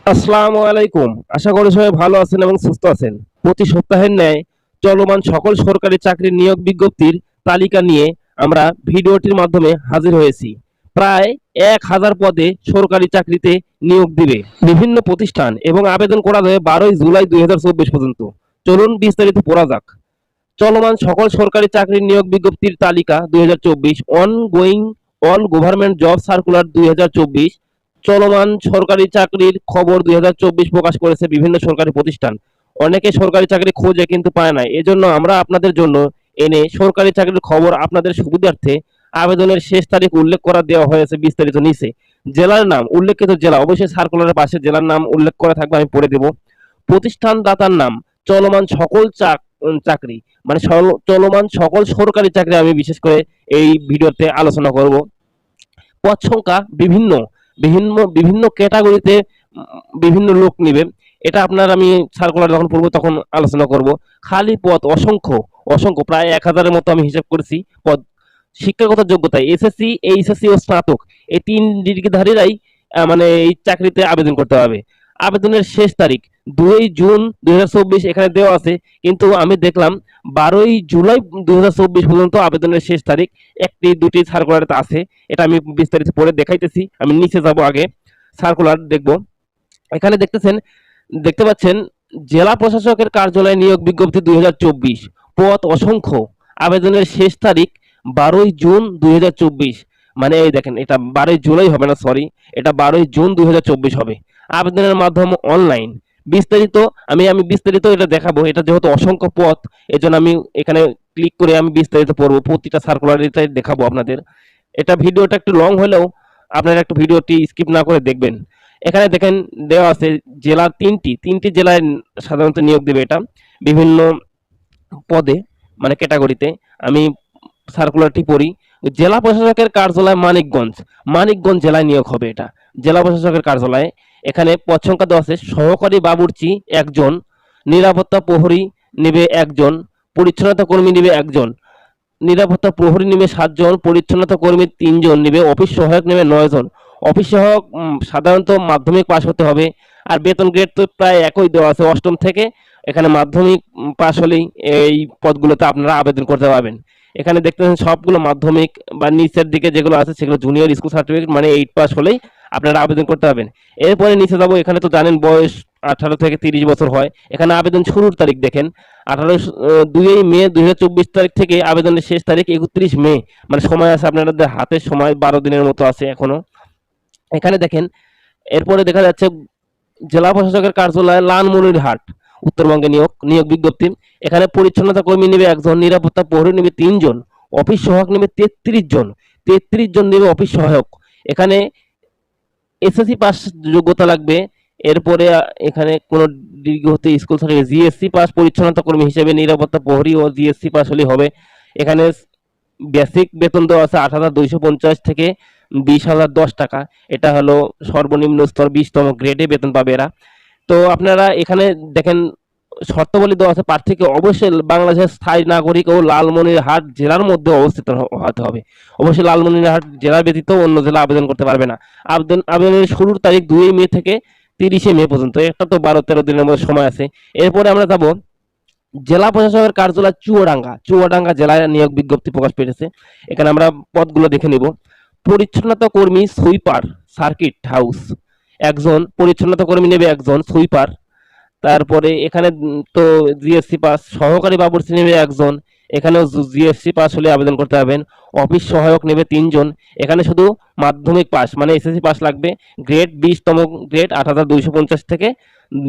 আসসালামু আলাইকুম। আশা করি সবাই ভালো আছেন এবং সুস্থ আছেন। প্রতি সপ্তাহের ন্যায় চলমান সকল সরকারি চাকরির নিয়োগ বিজ্ঞপ্তির তালিকা নিয়ে আমরা ভিডিওটির মাধ্যমে হাজির হয়েছি। প্রায় ১,০০০ পদে সরকারি চাকরিতে নিয়োগ দিবে বিভিন্ন প্রতিষ্ঠান এবং আবেদন করা যাবে ১২ জুলাই ২০২৪ পর্যন্ত। চলুন বিস্তারিত পড়া যাক। চলমান সকল সরকারি চাকরির নিয়োগ বিজ্ঞপ্তির তালিকা ২০২৪, ongoing all government job circular ২০২৪, চলমান সরকারি চাকরির খবর ২০২৪ প্রকাশ করেছে বিভিন্ন সরকারি প্রতিষ্ঠান। অনেকে সরকারি চাকরি খোঁজে কিন্তু পায় না, এজন্য আমরা আপনাদের জন্য এনে সরকারি চাকরির খবর আপনাদের সুবিধার্থে আবেদনের শেষ তারিখ উল্লেখ করা দেওয়া হয়েছে বিস্তারিত নিচে। জেলার নাম, উল্লেখিত জেলা অবশ্যই সার্কুলারের পাশে জেলার নাম উল্লেখ করা থাকবে, আমি পড়ে দেব। প্রতিষ্ঠান দাতার নাম, চলমান সকল চাকরি মানে চলমান সকল সরকারি চাকরি আমি বিশেষ করে এই ভিডিওতে আলোচনা করব। পদ সংখ্যা বিভিন্ন বিভিন্ন বিভিন্ন ক্যাটাগরিতে বিভিন্ন লোক নিবে, এটা আপনার আমি সার্কুলার যখন পড়বো তখন আলোচনা করব। খালি পদ অসংখ্য অসংখ্য, প্রায় ১,০০০-এর মতো আমি হিসাব করেছি পদ। শিক্ষাগত যোগ্যতা এসএসসি, এইচএসসি ও স্নাতক, এই ৩ ডিগ্রিধারীরাই মানে এই চাকরিতে আবেদন করতে হবে। আবেদনের শেষ তারিখ ২ জুন ২০২৪ এখানে দেওয়া আছে, কিন্তু আমি দেখলাম ১২ জুলাই ২০২৪ পর্যন্ত আবেদনের শেষ তারিখ। একটি দুটি সার্কুলারে আছে, এটা আমি বিস্তারিত পড়ে দেখাইতেছি। আমি নিচে যাব, আগে সার্কুলার দেখব। এখানে দেখতে পাচ্ছেন জেলা প্রশাসকের কার্যালয়ে নিয়োগ বিজ্ঞপ্তি ২০২৪, পদ অসংখ্য, আবেদনের শেষ তারিখ ১২ জুন ২০২৪। মানে এই দেখেন, এটা ১২ জুলাই হবে না, সরি, এটা ১২ জুন ২০২৪ হবে। আবেদনের মাধ্যম অনলাইন। বিস্তারিত আমি বিস্তারিত এটা দেখাবো, এটা যেহেতু অসংখ্য পদ, এজন্য আমি এখানে ক্লিক করে আমি বিস্তারিত পড়বো, প্রতিটা সার্কুলার এটাই দেখাবো আপনাদের। এটা ভিডিওটা একটু লং হলেও আপনারা একটু ভিডিওটি স্কিপ না করে দেখবেন। এখানে দেখেন দেওয়া আছে জেলা তিনটি জেলায় সাধারণত নিয়োগ দেবে এটা বিভিন্ন পদে, মানে ক্যাটাগরিতে। আমি সার্কুলারটি পড়ি। জেলা প্রশাসকের কার্যালয় মানিকগঞ্জ, মানিকগঞ্জ জেলায় নিয়োগ হবে এটা, জেলা প্রশাসকের কার্যালয়ে। এখানে পদ সংখ্যা দেওয়া আছে সহকারী বাবুর্চি একজন, নিরাপত্তা প্রহরী নেবে একজন, পরিচ্ছন্নতা কর্মী নেবে একজন, নিরাপত্তা প্রহরী নেবে ৭ জন, পরিচ্ছন্নতা কর্মী ৩ জন নেবে, অফিস সহায়ক নেবে ৯ জন। অফিস সহায়ক সাধারণত মাধ্যমিক পাস হতে হবে, আর বেতন গ্রেড তো প্রায় একই দেওয়া আছে, অষ্টম থেকে। এখানে মাধ্যমিক পাস হলেই এই পদগুলোতে আপনারা আবেদন করতে পারবেন। এখানে দেখতে পাচ্ছেন সবগুলো মাধ্যমিক, বা নিচের দিকে যেগুলো আছে সেগুলো জুনিয়র স্কুল সার্টিফিকেট, মানে 8 পাস হলেই আপনারা আবেদন করতে পারবেন। এরপরে নিচে যাবো, এখানে তো জানেন বয়স 18 থেকে 30 বছর হয়। এখানে আবেদন শুরুর তারিখ দেখেন 2 মে 2024 তারিখ থেকে আবেদনের শেষ তারিখ 31 মে, মানে সময় আছে আপনাদের হাতে, সময় 12 দিনের মতো আছে এখনো। এখানে দেখেন এরপরে দেখা যাচ্ছে জেলা প্রশাসকের কার্যালয় লালমনিরহাট, উত্তরবঙ্গে নিয়োগ বিজ্ঞপ্তি। এখানে পরিচ্ছন্নতা কর্মী নেবে একজন, নিরাপত্তা প্রহরী নেবে 3 জন, অফিস সহায়ক নেবে 33 জন, 33 জন নেবে অফিস সহায়ক। এখানে এসএসসি পাস যোগ্যতা লাগবে। এরপরে এখানে কোনো ডিগ্রি হতে স্কুল সার্টিফিকেট, জিএসসি পাস পরিচ্ছন্নতা কর্মী হিসেবে, নিরাপত্তা প্রহরী ও জিএসসি পাস হলেই হবে। এখানে বেসিক বেতন দেওয়া আছে ৮,২৫০ থেকে ২০,০১০ টাকা। এটা হলো সর্বনিম্ন স্তর, ২০তম গ্রেডে বেতন পাবে এরা। তো আপনারা এখানে দেখেন শর্তাবলী দেওয়া আছে, প্রার্থীকে অবশ্যই বাংলাদেশের স্থায়ী নাগরিক ও লালমনিরহাট জেলার মধ্যে অবস্থিত হতে হবে। অবশ্যই লালমনিরহাট জেলা ব্যতীত অন্য জেলা আবেদন করতে পারবে না। আবেদনের শুরুর তারিখ ২ মে থেকে 30 মে পর্যন্ত, একটা তো ১২-১৩ দিনের মধ্যে সময় আছে। এরপরে আমরা যাব জেলা প্রশাসকের কার্যালয় চুয়াডাঙ্গা জেলায় নিয়োগ বিজ্ঞপ্তি প্রকাশ পেয়েছে। এখানে আমরা পদগুলো দেখে নিব। পরিচ্ছন্নতা কর্মী সুইপার সার্কিট হাউস একজন, পরিচ্ছন্নতা কর্মী নেবে একজন সুইপার। তারপরে এখানে তো জিএসসি পাস, সহকারী বাবুর্চি নেবে একজন, এখানেও জিএসসি পাস হলে আবেদন করতে পারবেন। অফিস সহায়ক নেবে 3 জন, এখানে শুধু মাধ্যমিক পাস মানে এসএসসি পাস লাগবে। গ্রেড 20তম গ্রেড ৮,২৫০ থেকে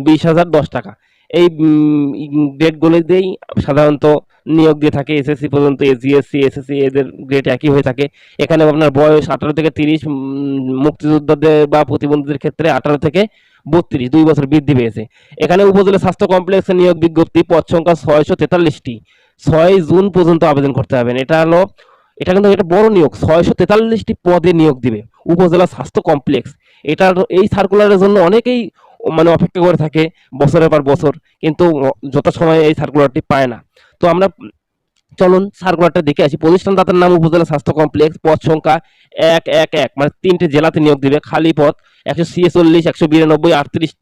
২০,০১০ টাকা। এই গ্রেডগুলোতেই সাধারণত নিয়োগ দিয়ে থাকে এসএসসি পর্যন্ত। জিএসসি এসএসসি এদের গ্রেড একই হয়ে থাকে। এখানে আপনার বয়স 18 থেকে 30, মুক্তিযোদ্ধাদের বা প্রতিবন্ধীদের ক্ষেত্রে 18 থেকে 32, 2 বছর বৃদ্ধি পেয়েছে। এখানে উপজেলা স্বাস্থ্য কমপ্লেক্সে নিয়োগ বিজ্ঞপ্তি, পদ সংখ্যা 643টি, 6 জুন পর্যন্ত আবেদন করতে হবেন। এটা কিন্তু একটা বড় নিয়োগ, 643টি পদে নিয়োগ দিবে উপজেলা স্বাস্থ্য কমপ্লেক্স। এটার এই সার্কুলারের জন্য অনেকেই মানে অপেক্ষা করে থাকে বছরের পর বছর, কিন্তু যথাসময়ে এই সার্কুলারটি পায় না। তো আমরা চলুন সার্কুলারটা দেখে আসি। প্রতিষ্ঠানদাতার নাম উপজেলা স্বাস্থ্য কমপ্লেক্স, পদ সংখ্যা 111, মানে 3টে জেলাতে নিয়োগ দিবে, খালি পদ 146, 192, 38।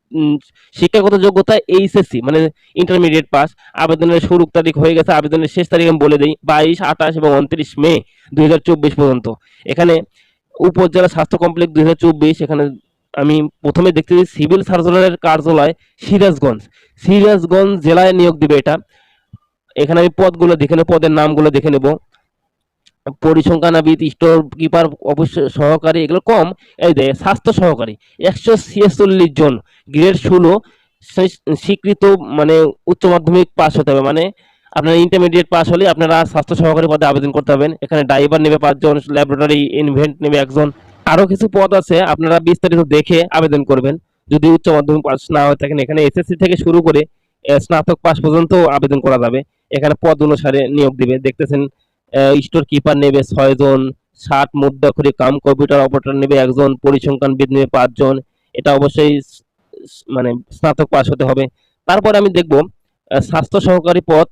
শিক্ষাগত যোগ্যতা এইচএসসি মানে ইন্টারমিডিয়েট পাস। আবেদনের শুরু তারিখ হয়ে গেছে, আবেদনের শেষ তারিখ আমি বলে দিই 22, 28 এবং 29 মে 2024 পর্যন্ত। এখানে উপজেলা স্বাস্থ্য কমপ্লেক্স 2024, এখানে আমি প্রথমে দেখতে পাচ্ছি সিভিল সার্জনের কার্যালয় সিরাজগঞ্জ, সিরাজগঞ্জ জেলায় নিয়োগ দিবে এটা। এখানে আমি পদগুলো দেখে নেব, পদের নামগুলো দেখে নেব। পরিসংখ্যানবিদ, স্টোর কিপার, অবশ্য সহকারী, এগুলো কম। এই যে স্বাস্থ্য সহকারী 146 জন, গ্রেড 16, স্বীকৃত মানে উচ্চ মাধ্যমিক পাস হতে হবে, মানে আপনার ইন্টারমিডিয়েট পাস হলে আপনারা স্বাস্থ্য সহকারী পদে আবেদন করতে পারবেন। এখানে ড্রাইভার নেবে 5 জন, ল্যাবরেটরি ইনভেন্ট নেবে 1 জন। আরো কিছু পদ আছে, আপনারা বিস্তারিত দেখে আবেদন করবেন যদি উচ্চ মাধ্যমিক পাস না হয়ে থাকেন। এখানে এসএসসি থেকে শুরু করে স্নাতক পাস পর্যন্ত আবেদন করা যাবে। এখানে পদ অনুসারে নিয়োগ দিবে, দেখতেছেন। স্টোর কিপার নেবে 6 জন, 60 মুদ্রাক্ষরিক কাম কম্পিউটার অপারেটর নেবে 1 জন, পরিসংখ্যানবিদ নেবে 5 জন। এটা অবশ্যই মানে স্নাতক পাস হতে হবে। তারপরে আমি দেখব স্বাস্থ্য সহকারী পদ,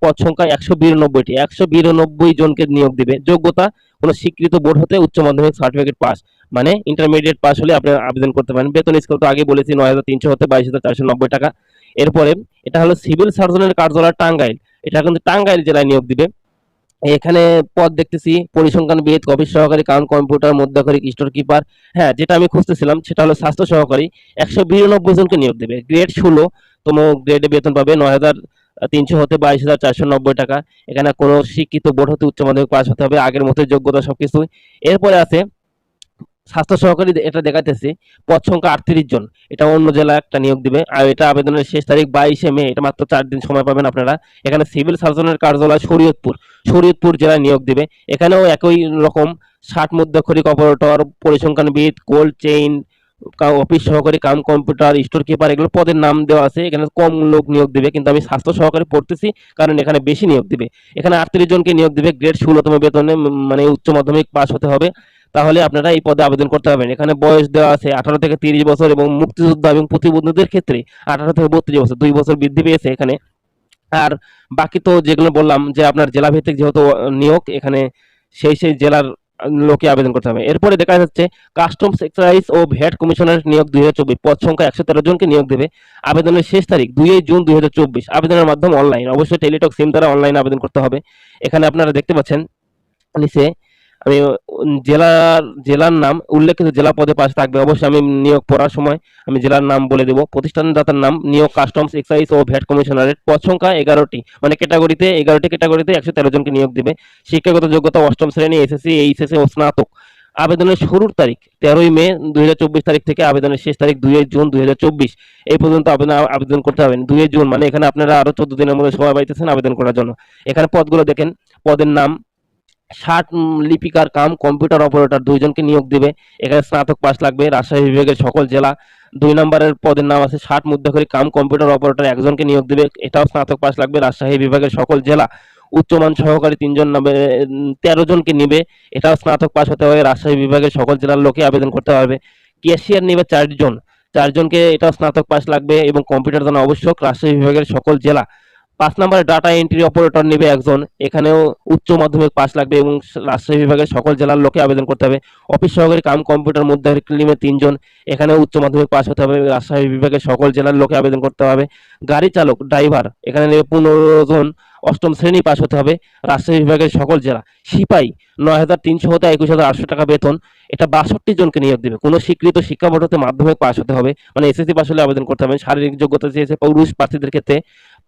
পদ সংখ্যা 192টি, 192 জনকে নিয়োগ দিবে। যোগ্যতা কোনো স্বীকৃত বোর্ড হতে উচ্চ মাধ্যমিক সার্টিফিকেট পাস, মানে ইন্টারমিডিয়েট পাস হলে আপনি আবেদন করতে পারেন। বেতন স্কেল তো আগে বলেছি 9,300 হতে 22,490 টাকা। এরপরে এটা হলো সিভিল সার্জনের কার্যালয় টাঙ্গাইল, এটা কিন্তু টাঙ্গাইল জেলায় নিয়োগ দিবে। এখানে পদ দেখতেছি পরিসংখ্যানবিদ, অফিস সহকারী, কাম কম্পিউটার, মুদ্রাক্ষরিক, স্টোর কিপার। হ্যাঁ, যেটা আমি খুঁজতেছিলাম সেটা হলো স্বাস্থ্য সহকারী, 192 জনকে নিয়োগ দেবে। গ্রেড 16 তম গ্রেডে বেতন পাবে 9,300 হতে 22,490 টাকা। এখানে কোনো শিক্ষিত বোর্ড হতে উচ্চ মাধ্যমিক পাস হতে হবে, আগের মতো যোগ্যতা সবকিছু। এরপরে আছে স্বাস্থ্য সহকারী, এটা দেখাইতেছি পদ সংখ্যা 38 জন, এটা অন্য জেলা একটা নিয়োগ দিবে। আর এটা আবেদনের শেষ তারিখ 22 মে, এটা মাত্র 4 দিন সময় পাবেন আপনারা। এখানে সিভিল সার্জনের কার্যালয় শরীয়তপুর, শরীয়তপুর জেলায় নিয়োগ দিবে। এখানেও একই রকম 60 মুদ্রাক্ষরিক অপারেটর, পরিসংখ্যানবিদ, কোল্ড চেইন, অফিস সহকারী, কাম কম্পিউটার, স্টোর কিপার, এগুলো পদের নাম দেওয়া আছে। এখানে কম লোক নিয়োগ দিবে, কিন্তু আমি স্বাস্থ্য সহকারী পড়তেছি কারণ এখানে বেশি নিয়োগ দিবে। এখানে 38 জনকে নিয়োগ দিবে, গ্রেড 16তম বেতনে, মানে উচ্চ মাধ্যমিক পাস হতে হবে, তাহলে আপনারা এই পদে আবেদন করতে পারবেন। এখানে বয়স দেওয়া আছে 18 থেকে 30 বছর এবং মুক্তিযোদ্ধা এবং প্রতিবন্ধীদের ক্ষেত্রে 18 থেকে 32 বছর, 2 বছর বৃদ্ধি পেয়েছে এখানে। আর বাকি তো যেগুলো বললাম যে আপনার জেলা ভিত্তিক যেহেতু নিয়োগ, এখানে সেই জেলার লোকে আবেদন করতে হবে। এরপরে দেখা যাচ্ছে কাস্টমস এক্সাইজ ও ভ্যাট কমিশনার নিয়োগ 2024, পদ সংখ্যা 113 জনকে নিয়োগ দেবে। আবেদনের শেষ তারিখ 2 জুন 2024। আবেদনের মাধ্যম অনলাইন, অবশ্যই টেলিটক সিম দ্বারা অনলাইনে আবেদন করতে হবে। এখানে আপনারা দেখতে পাচ্ছেন নিচে আমি জেলার নাম উল্লেখিত জেলা পদে পাশে থাকবে। অবশ্যই আমি নিয়োগ পড়ার সময় আমি জেলার নাম বলে দেব। প্রতিষ্ঠানদাতার নাম নিয়োগ কাস্টমস এক্সাইজ ও ভ্যাট কমিশনারের, পদ সংখ্যা 11টি, মানে ক্যাটাগরিতে 11টি ক্যাটাগরিতে 113 জনকে নিয়োগ দিবে। শিক্ষাগত যোগ্যতা 8ম শ্রেণী, এসএসসি, এইচএসসি ও স্নাতক। আবেদনের শুরুর তারিখ 13 মে 2024 তারিখ থেকে আবেদনের শেষ তারিখ 2 জুন 2024 এই পর্যন্ত আবেদন করতে হবেন। 2 জুন মানে এখানে আপনারা আরো 14 দিনের মধ্যে সময় পাইতেছেন আবেদন করার জন্য। এখানে পদগুলো দেখেন, পদের নাম 60 লিপিকার কাম কম্পিউটার অপারেটর 2 জনকে নিয়োগ দিবে। এখানে স্নাতক পাস লাগবে, রাজশাহী বিভাগের সকল জেলা। 2 নম্বরের পদের নাম আছে 60 মুদ্রাক্ষরিক কাম কম্পিউটার অপারেটর 1 জনকে নিয়োগ দিবে, এটাও স্নাতক পাস লাগবে, রাজশাহী বিভাগের সকল জেলা। উচ্চমান সহকারী 3 জন নামে 13 জনকে নিবে, এটাও স্নাতক পাস হতে হবে, রাজশাহী বিভাগের সকল জেলার লোকে আবেদন করতে পারবে। ক্যাশিয়ার নিবে 4 জন, 4 জনকে, এটাও স্নাতক পাস লাগবে এবং কম্পিউটার জানা আবশ্যক, রাজশাহী বিভাগের সকল জেলা। 5 নম্বরে ডাটা এন্ট্রি অপারেটর নেবে 1 জন, এখানেও উচ্চ মাধ্যমিক পাস লাগবে এবং রাজশাহী বিভাগের সকল জেলার লোকে আবেদন করতে হবে। অফিস সহকারী কাম কম্পিউটার মুদ্রাক্ষরিক নেবে 3 জন, এখানেও উচ্চ মাধ্যমিক পাস হতে হবে, রাজশাহী বিভাগের সকল জেলার লোকে আবেদন করতে হবে। গাড়ি চালক ড্রাইভার এখানে নেবে 15 জন, 8ম শ্রেণী পাস হতে হবে, রাজশাহী বিভাগের সকল জেলা। সিপাহী 9,300 হতে 21,800 টাকা বেতন, এটা 62 জনকে নিয়োগ দেবে। কোনো স্বীকৃত শিক্ষা বোর্ড হতে মাধ্যমিক পাস হতে হবে, মানে এসএসসি পাস হলে আবেদন করতে হবে। শারীরিক যোগ্যতা চেয়েছে পুরুষ প্রার্থীদের ক্ষেত্রে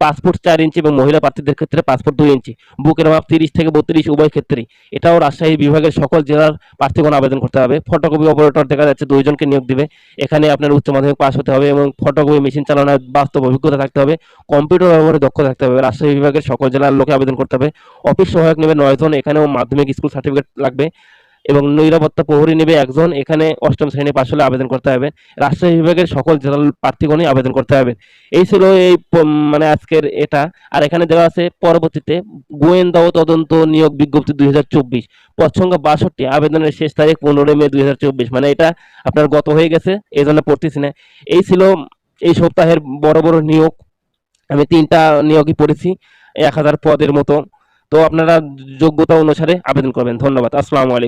পাসপোর্ট 4 ইঞ্চি এবং মহিলা প্রার্থীদের ক্ষেত্রে পাসপোর্ট 2 ইঞ্চি, বুকের মাপ 30 থেকে 32 উভয় ক্ষেত্রেই। এটাও রাজশাহী বিভাগের সকল জেলার প্রার্থীগণ আবেদন করতে হবে। ফটোকপি অপারেটর দেখা যাচ্ছে 2 জনকে নিয়োগ দিবে, এখানে আপনার উচ্চ মাধ্যমিক পাস হতে হবে এবং ফটোকপি মেশিন চালানোর বাস্তব অভিজ্ঞতা থাকতে হবে, কম্পিউটার ব্যবহারে দক্ষ থাকতে হবে। রাজশাহী বিভাগের সকল জেলার লোকে আবেদন করতে হবে। অফিস সহায়ক নেবে 9 জন, এখানেও মাধ্যমিক স্কুল সার্টিফিকেট লাগবে এবং নিরাপত্তা প্রহরী নেবে 1 জন, এখানে 8ম শ্রেণী পাস হলে আবেদন করতে হবে। রাজশাহী বিভাগের সকল জেলার প্রার্থীগণই আবেদন করতে হবে। এই ছিল এই মানে আজকের এটা। আর এখানে দেওয়া আছে পরবর্তীতে গোয়েন্দা ও তদন্ত নিয়োগ বিজ্ঞপ্তি 2024, পদ সংখ্যা 62, আবেদনের শেষ তারিখ 15 মে 2024, মানে এটা আপনার গত হয়ে গেছে, এই জন্য পড়তেছি না। এই ছিল এই সপ্তাহের বড় বড় নিয়োগ। আমি 3টা নিয়োগই পড়েছি 1000 পদের মতো। তো আপনারা যোগ্যতা অনুসারে আবেদন করবেন। ধন্যবাদ। আসসালামু আলাইকুম।